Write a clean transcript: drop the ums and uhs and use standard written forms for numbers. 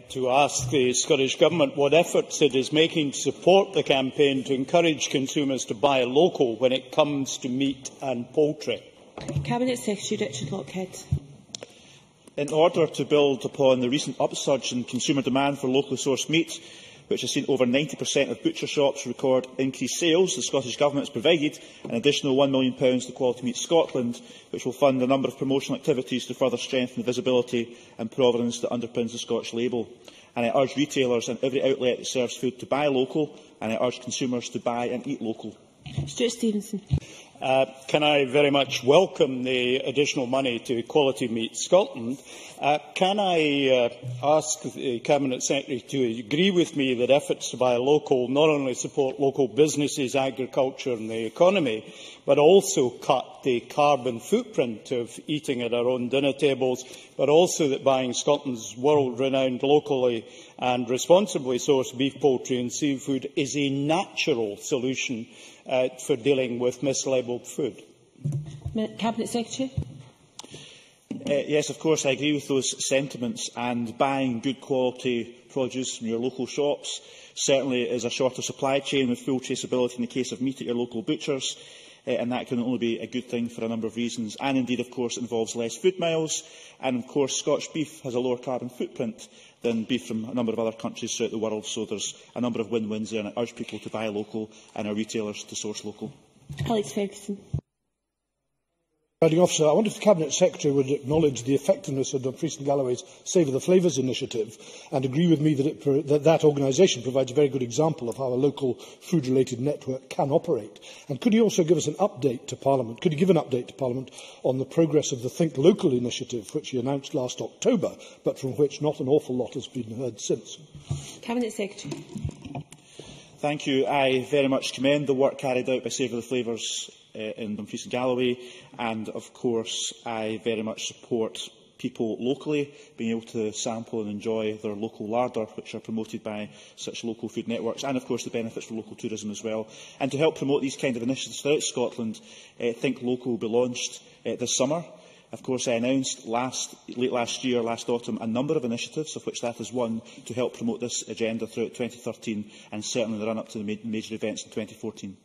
to ask the Scottish Government what efforts it is making to support the campaign to encourage consumers to buy local when it comes to meat and poultry. Cabinet Secretary Richard Lockhead. In order to build upon the recent upsurge in consumer demand for locally sourced meat, which has seen over 90% of butcher shops record increased sales, the Scottish Government has provided an additional £1 million to Quality Meat Scotland, which will fund a number of promotional activities to further strengthen the visibility and provenance that underpins the Scotch label. And I urge retailers and every outlet that serves food to buy local, and I urge consumers to buy and eat local. Stewart Stevenson. Can I very much welcome the additional money to Quality Meat Scotland? Can I ask the Cabinet Secretary to agree with me that efforts to buy local not only support local businesses, agriculture and the economy, but also cut the carbon footprint of eating at our own dinner tables, but also that buying Scotland's world-renowned locally and responsibly sourced beef, poultry and seafood is a natural solution for dealing with mislabelled food? Cabinet Secretary. Yes, of course, I agree with those sentiments, and buying good quality produce from your local shops certainly is a shorter supply chain with full traceability in the case of meat at your local butchers, and that can only be a good thing for a number of reasons. And indeed, of course, it involves less food miles, and of course Scotch beef has a lower carbon footprint than beef from a number of other countries throughout the world, so there's a number of win-wins there, and I urge people to buy local and our retailers to source local. Alex Ferguson. Presiding Officer, I wonder if the Cabinet Secretary would acknowledge the effectiveness of Dumfries and Galloway's Savour the Flavours initiative and agree with me that that organisation provides a very good example of how a local food-related network can operate. And could he also give us an update to Parliament? Could he give an update to Parliament on the progress of the Think Local initiative, which he announced last October, but from which not an awful lot has been heard since? Cabinet Secretary. Thank you. I very much commend the work carried out by Savour the Flavours in Dumfries and Galloway, and of course I very much support people locally being able to sample and enjoy their local larder, which are promoted by such local food networks, and of course the benefits for local tourism as well. And to help promote these kind of initiatives throughout Scotland, Think Local will be launched this summer. Of course, I announced late last year, last autumn, a number of initiatives, of which that is one, to help promote this agenda throughout 2013 and certainly in the run-up to the major events in 2014.